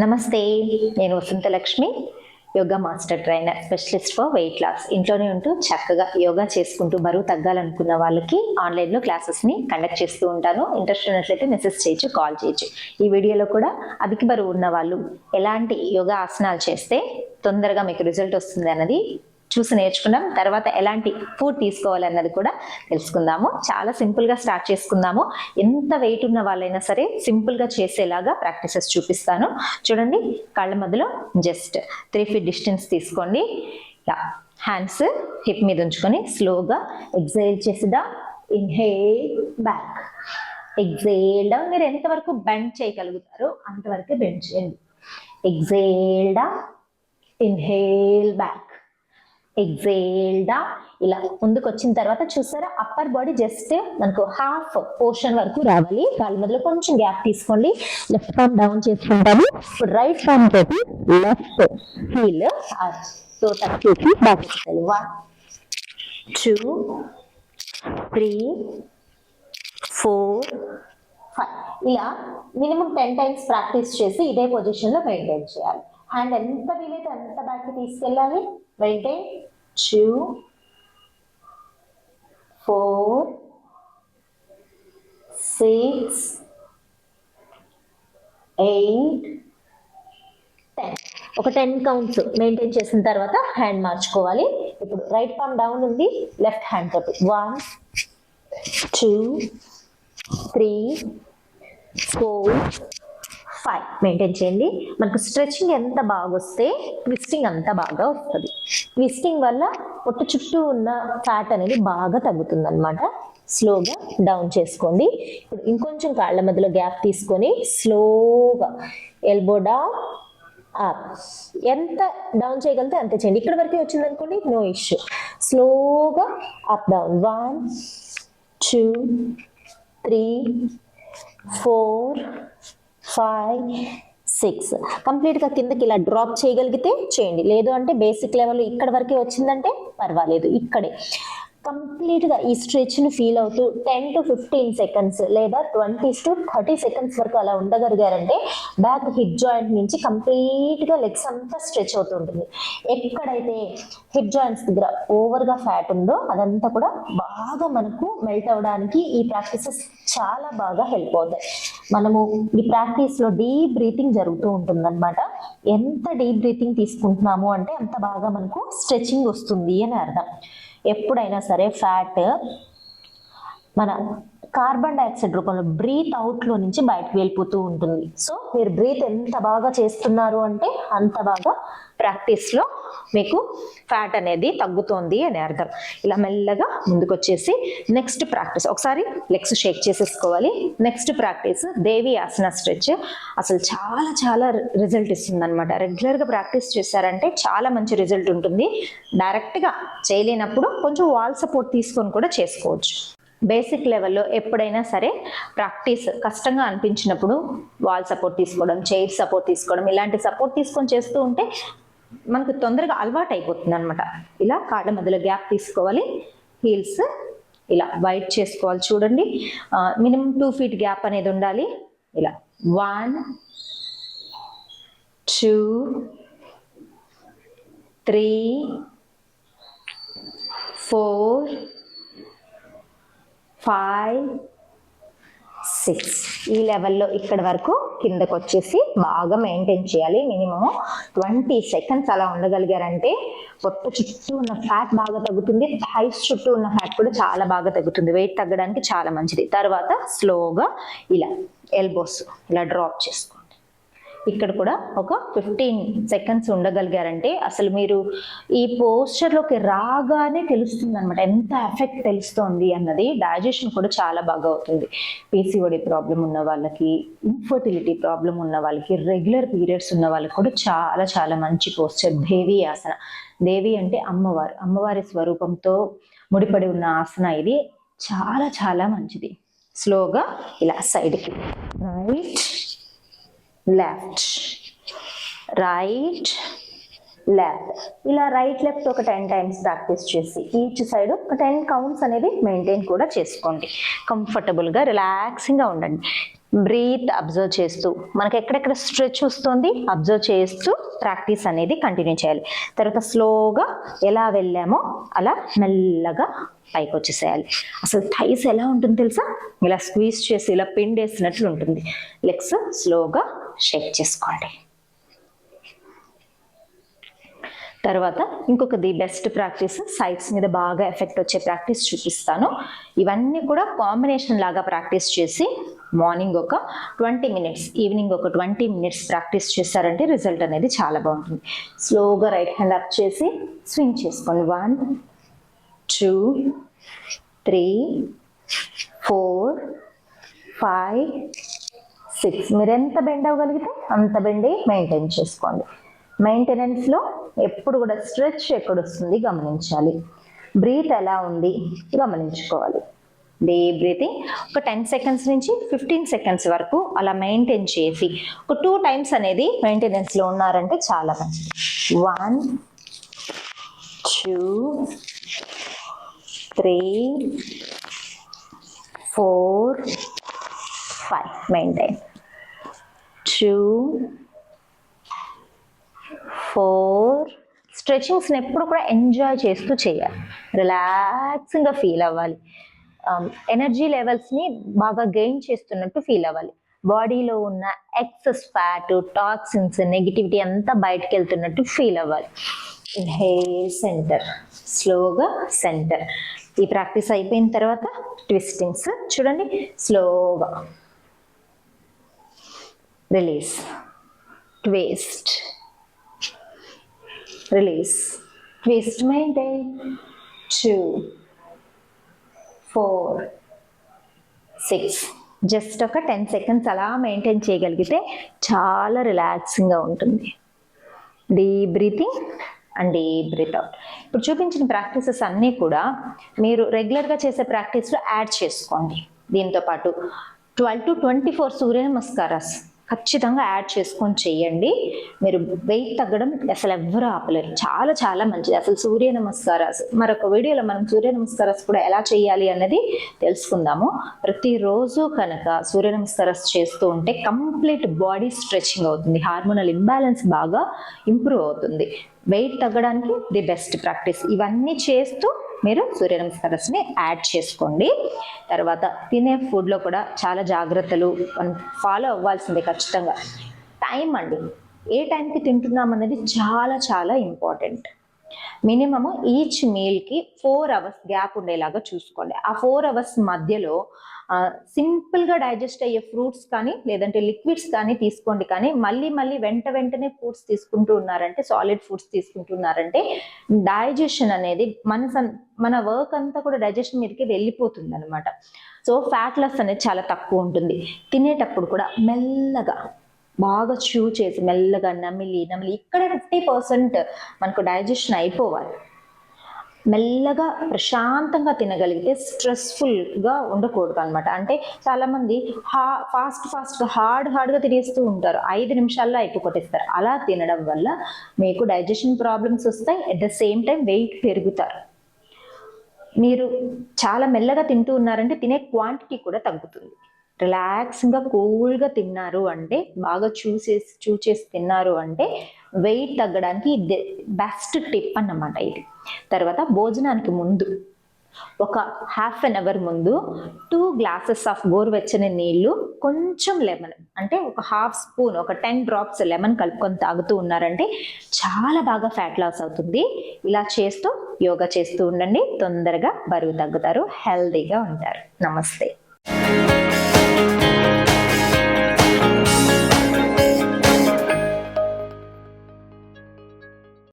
నమస్తే, నేను Vasantha Lakshmi, yoga master trainer, specialist for weight loss. ఇంట్లోనే ఉంటూ చక్కగా యోగా చేసుకుంటూ బరువు తగ్గాలనుకున్న వాళ్ళకి ఆన్లైన్లో క్లాసెస్ని కండక్ట్ చేస్తూ ఉంటాను. ఇంట్రెస్ట్ ఉన్నట్లయితే మెసేజ్ చేయొచ్చు, కాల్ చేయొచ్చు. ఈ వీడియోలో కూడా అధిక బరువు ఉన్న వాళ్ళు ఎలాంటి యోగా ఆసనాలు చేస్తే తొందరగా మీకు రిజల్ట్ వస్తుంది అన్నది చూసి నేర్చుకున్నాం. తర్వాత ఎలాంటి ఫుడ్ తీసుకోవాలన్నది కూడా తెలుసుకుందాము. చాలా సింపుల్గా స్టార్ట్ చేసుకుందాము. ఎంత వెయిట్ ఉన్న వాళ్ళైనా సరే సింపుల్గా చేసేలాగా ప్రాక్టీసెస్ చూపిస్తాను. చూడండి, కాళ్ళ మధ్యలో జస్ట్ 3 feet డిస్టెన్స్ తీసుకోండి. హ్యాండ్స్ హిప్ మీద ఉంచుకొని స్లోగా ఎగ్జైల్ చేసిదా, ఇన్హేల్ బ్యాక్, ఎగ్జైల్ డౌన్. మీరు ఎంతవరకు బెండ్ చేయగలుగుతారో అంతవరకే బెండ్ చేయండి. Exhale down, inhale back, exhale down. ఇలా ముందుకు వచ్చిన తర్వాత చూసారా, అప్పర్ బాడీ జస్ట్ మనకు హాఫ్ పోర్షన్ వరకు రావాలి. కాళ్ళ మధ్యలో కొంచెం గ్యాప్ తీసుకోండి. లెఫ్ట్ ఆర్మ్ డౌన్ చేసుకుంటాము. రైట్ ఆర్మ్ తోటి లెఫ్ట్ హీల్ తో టచ్ చేసి బ్యాక్ వచ్చేయాలి. 1 2 3 4 5. ఇలా మినిమం 10 times ప్రాక్టీస్ చేసి ఇదే పొజిషన్ లో మెయింటైన్ చేయాలి. హ్యాండ్ ఎంత వీలైతే అంత బ్యాక్ తీసుకెళ్ళాలి. మెయింటైన్ 2 4 6 8 10. ఒక 10 కౌంట్స్ మెయింటైన్ చేసిన తర్వాత హ్యాండ్ మార్చుకోవాలి. ఇప్పుడు రైట్ పామ్ డౌన్ ఉంది, లెఫ్ట్ హ్యాండ్ తోటి 1 2 3 4 5 మెయింటైన్ చేయండి. మనకు స్ట్రెచింగ్ ఎంత బాగా వస్తే ట్విస్టింగ్ అంత బాగా వస్తుంది. ట్విస్టింగ్ వల్ల పొట్టు చుట్టూ ఉన్న ఫ్యాట్ అనేది బాగా తగ్గుతుంది అనమాట. స్లోగా డౌన్ చేసుకోండి. ఇప్పుడు ఇంకొంచెం కాళ్ళ మధ్యలో గ్యాప్ తీసుకొని స్లోగా ఎల్బో డౌన్, అప్. ఎంత డౌన్ చేయగలిగితే అంతే చేయండి. ఇక్కడ వరకే వచ్చింది అనుకోండి, నో ఇష్యూ. స్లోగా అప్ డౌన్ 1 2 3 4 5 6. కంప్లీట్గా కిందకి ఇలా డ్రాప్ చేయగలిగితే చేయండి. లేదు అంటే బేసిక్ లెవెల్ ఇక్కడ వరకే వచ్చిందంటే పర్వాలేదు. ఇక్కడే కంప్లీట్గా ఈ స్ట్రెచ్ని ఫీల్ అవుతూ 10 to 15 seconds లేదా 20 to 30 seconds వరకు అలా ఉండగలిగారంటే బ్యాక్ హిప్ జాయింట్ నుంచి కంప్లీట్గా లెగ్స్ అంతా స్ట్రెచ్ అవుతుంటుంది. ఎక్కడైతే హిప్ జాయింట్స్ దగ్గర ఓవర్గా ఫ్యాట్ ఉందో అదంతా కూడా బాగా మనకు మెల్ట్ అవ్వడానికి ఈ ప్రాక్టీసెస్ చాలా బాగా హెల్ప్ అవుతాయి. మనము ఈ ప్రాక్టీస్లో డీప్ బ్రీతింగ్ జరుగుతూ ఉంటుంది అనమాట. ఎంత డీప్ బ్రీతింగ్ తీసుకుంటున్నాము అంటే అంత బాగా మనకు స్ట్రెచింగ్ వస్తుంది అని అర్థం. ఎప్పుడైనా సరే ఫ్యాట్ మన కార్బన్ డైఆక్సైడ్ రూపంలో బ్రీత్ అవుట్లో నుంచి బయటకు వెళ్ళిపోతూ ఉంటుంది. సో మీరు బ్రీత్ ఎంత బాగా చేస్తున్నారు అంటే అంత బాగా ప్రాక్టీస్లో మీకు ఫ్యాట్ అనేది తగ్గుతోంది అని అర్థం. ఇలా మెల్లగా ముందుకు వచ్చేసి నెక్స్ట్ ప్రాక్టీస్ ఒకసారి లెగ్స్ షేక్ చేసేసుకోవాలి. నెక్స్ట్ ప్రాక్టీస్ దేవి ఆసన స్ట్రెచ్. అసలు చాలా చాలా రిజల్ట్ ఇస్తుంది అనమాట. రెగ్యులర్గా ప్రాక్టీస్ చేశారంటే చాలా మంచి రిజల్ట్ ఉంటుంది. డైరెక్ట్గా చేయలేనప్పుడు కొంచెం వాల్ సపోర్ట్ తీసుకొని కూడా చేసుకోవచ్చు. బేసిక్ లెవెల్లో ఎప్పుడైనా సరే ప్రాక్టీస్ కష్టంగా అనిపించినప్పుడు వాల్ సపోర్ట్ తీసుకోవడం, చైర్ సపోర్ట్ తీసుకోవడం, ఇలాంటి సపోర్ట్ తీసుకొని చేస్తూ ఉంటే మనకు తొందరగా అలవాటు అయిపోతుంది అనమాట. ఇలా కాళ్ళ మధ్యలో గ్యాప్ తీసుకోవాలి. హీల్స్ ఇలా వైట్ చేసుకోవాలి. చూడండి, మినిమం 2 feet గ్యాప్ అనేది ఉండాలి. ఇలా 1 2 3 4 5 6. ఈ లెవెల్లో ఇక్కడ వరకు కిందకు వచ్చేసి బాగా మెయింటైన్ చేయాలి. మినిమం 20 seconds అలా ఉండగలిగారంటే పొట్ట చుట్టూ ఉన్న ఫ్యాట్ బాగా తగ్గుతుంది. థైస్ చుట్టూ ఉన్న ఫ్యాట్ కూడా చాలా బాగా తగ్గుతుంది. వెయిట్ తగ్గడానికి చాలా మంచిది. తర్వాత స్లోగా ఇలా ఎల్బోస్ ఇలా డ్రాప్ చేసుకోండి. ఇక్కడ కూడా ఒక 15 seconds ఉండగలిగారంటే అసలు మీరు ఈ పోస్చర్లోకి రాగానే తెలుస్తుంది అనమాట ఎంత ఎఫెక్ట్ తెలుస్తుంది అన్నది. డైజెషన్ కూడా చాలా బాగా అవుతుంది. పీసీఓడి ప్రాబ్లం ఉన్న వాళ్ళకి, ఇన్ఫర్టిలిటీ ప్రాబ్లం ఉన్న వాళ్ళకి, రెగ్యులర్ పీరియడ్స్ ఉన్న వాళ్ళకి కూడా చాలా చాలా మంచి పోస్చర్ దేవి ఆసన. దేవి అంటే అమ్మవారు, అమ్మవారి స్వరూపంతో ముడిపడి ఉన్న ఆసన ఇది. చాలా చాలా మంచిది. స్లోగా ఇలా సైడ్కి, రైట్ లెఫ్ట్, రైట్ లెఫ్ట్. ఇలా రైట్ లెఫ్ట్ ఒక 10 టైమ్స్ ప్రాక్టీస్ చేసి ఈచ్ సైడ్ ఒక 10 కౌంట్స్ అనేది మెయింటైన్ కూడా చేసుకోండి. కంఫర్టబుల్గా రిలాక్సింగ్గా ఉండండి. బ్రీత్ అబ్జర్వ్ చేస్తూ మనకి ఎక్కడెక్కడ స్ట్రెచ్ వస్తుంది అబ్జర్వ్ చేస్తూ ప్రాక్టీస్ అనేది కంటిన్యూ చేయాలి. తర్వాత స్లోగా ఎలా వెళ్ళామో అలా మెల్లగా పైకి వచ్చేసేయాలి. అసలు థైస్ ఎలా ఉంటుంది తెలుసా, ఇలా స్క్వీజ్ చేసి ఇలా పిండేసినట్లు ఉంటుంది. లెగ్స్ స్లోగా షేక్ చేసుకోండి. తర్వాత ఇంకొక ది బెస్ట్ ప్రాక్టీస్, సైడ్స్ మీద బాగా ఎఫెక్ట్ వచ్చే ప్రాక్టీస్ చూపిస్తాను. ఇవన్నీ కూడా కాంబినేషన్ లాగా ప్రాక్టీస్ చేసి మార్నింగ్ ఒక 20 మినిట్స్, ఈవినింగ్ ఒక 20 మినిట్స్ ప్రాక్టీస్ చేశారంటే రిజల్ట్ అనేది చాలా బాగుంటుంది. స్లోగా రైట్ హ్యాండ్ అప్ చేసి స్వింగ్ చేసుకోండి. 1 2 3 4 5 6. మీరు ఎంత బెండ్ అవ్వగలిగితే అంత బెండే మెయింటైన్ చేసుకోండి. మెయింటెనెన్స్లో ఎప్పుడు కూడా స్ట్రెచ్ ఎక్కడ వస్తుంది గమనించాలి. బ్రీత్ ఎలా ఉంది గమనించుకోవాలి. డీప్ బ్రీతింగ్ ఒక 10 సెకండ్స్ నుంచి 15 సెకండ్స్ వరకు అలా మెయింటైన్ చేసి ఒక 2 టైమ్స్ అనేది మెయింటెనెన్స్లో ఉన్నారంటే చాలా మంచిది. 1 2 3 4 5. మెయింటైన్ 2 4. స్ట్రెచింగ్స్ని ఎప్పుడు కూడా ఎంజాయ్ చేస్తూ చేయాలి. రిలాక్సింగ్గా ఫీల్ అవ్వాలి. ఎనర్జీ లెవెల్స్ని బాగా గెయిన్ చేస్తున్నట్టు ఫీల్ అవ్వాలి. బాడీలో ఉన్న ఎక్సెస్ ఫ్యాట్, టాక్సిన్స్, నెగిటివిటీ అంతా బయటకు వెళ్తున్నట్టు ఫీల్ అవ్వాలి. ఇన్హేల్ సెంటర్, స్లోగా సెంటర్. ఈ ప్రాక్టీస్ అయిపోయిన తర్వాత ట్విస్టింగ్స్ చూడండి. స్లోగా release, twist, release, twist. Maintain 2 4 6. Just ఒక 10 సెకండ్స్ అలా మెయింటైన్ చేయగలిగితే చాలా రిలాక్సింగ్గా ఉంటుంది. Deep breathing and deep breath out. ఇప్పుడు చూపించిన ప్రాక్టీసెస్ అన్నీ కూడా మీరు రెగ్యులర్గా చేసే ప్రాక్టీస్లో యాడ్ చేసుకోండి. దీంతో పాటు 12 to 24 సూర్య నమస్కారాస్ ఖచ్చితంగా యాడ్ చేసుకొని చెయ్యండి. మీరు వెయిట్ తగ్గడం అసలు ఎవ్వరూ ఆపలేరు. చాలా చాలా మంచిది అసలు సూర్య నమస్కారాస్. మరొక వీడియోలో మనం సూర్య నమస్కారాస్ కూడా ఎలా చేయాలి అన్నది తెలుసుకుందాము. ప్రతిరోజు కనుక సూర్య నమస్కారాస్ చేస్తూ ఉంటే కంప్లీట్ బాడీ స్ట్రెచింగ్ అవుతుంది. హార్మోనల్ ఇంబ్యాలెన్స్ బాగా ఇంప్రూవ్ అవుతుంది. వెయిట్ తగ్గడానికి ది బెస్ట్ ప్రాక్టీస్. ఇవన్నీ చేస్తూ మీరు సూర్య నమస్కారాన్ని యాడ్ చేసుకోండి. తర్వాత తినే ఫుడ్లో కూడా చాలా జాగ్రత్తలు మనం ఫాలో అవ్వాల్సిందే ఖచ్చితంగా. టైం అండి, ఏ టైంకి తింటున్నాం అనేది చాలా చాలా ఇంపార్టెంట్. మినిమము ఈచ్ మీల్కి 4 అవర్స్ గ్యాప్ ఉండేలాగా చూసుకోండి. ఆ 4 అవర్స్ మధ్యలో సింపుల్గా డైజెస్ట్ అయ్యే ఫ్రూట్స్ కానీ లేదంటే లిక్విడ్స్ కానీ తీసుకోండి. కానీ మళ్ళీ వెంటనే ఫ్రూట్స్ తీసుకుంటూ ఉన్నారంటే, సాలిడ్ ఫుడ్స్ తీసుకుంటున్నారంటే డైజెషన్ అనేది మన వర్క్ అంతా కూడా డైజెషన్ మీదకి వెళ్ళిపోతుంది అనమాట. సో ఫ్యాట్ లాస్ అనేది చాలా తక్కువ ఉంటుంది. తినేటప్పుడు కూడా మెల్లగా బాగా చూ చేసి మెల్లగా నమిలి ఇక్కడ 50% మనకు డైజెషన్ అయిపోవాలి. మెల్లగా ప్రశాంతంగా తినగలిగితే స్ట్రెస్ఫుల్గా ఉండకూడదు అనమాట. అంటే చాలామంది ఫాస్ట్గా హార్డ్గా తినేస్తూ ఉంటారు. 5 నిమిషాల్లో అయిపోగొట్టేస్తారు. అలా తినడం వల్ల మీకు డైజెషన్ ప్రాబ్లమ్స్ వస్తాయి. At the same time weight పెరుగుతారు. మీరు చాలా మెల్లగా తింటూ ఉన్నారంటే తినే క్వాంటిటీ కూడా తగ్గుతుంది. రిలాక్స్గా కూల్గా తిన్నారు అంటే, బాగా చూసేసి తిన్నారు అంటే వెయిట్ తగ్గడానికి బెస్ట్ టిప్ అన్నమాట ఇది. తర్వాత భోజనానికి ముందు ఒక ½ an hour ముందు 2 glasses ఆఫ్ గోరువెచ్చని నీళ్లు, కొంచెం లెమన్ అంటే ఒక ½ స్పూన్, ఒక 10 drops లెమన్ కలుపుకొని తాగుతూ ఉన్నారంటే చాలా బాగా ఫ్యాట్ లాస్ అవుతుంది. ఇలా చేస్తూ యోగా చేస్తూ ఉండండి. తొందరగా బరువు తగ్గుతారు, హెల్దీగా ఉంటారు. నమస్తే.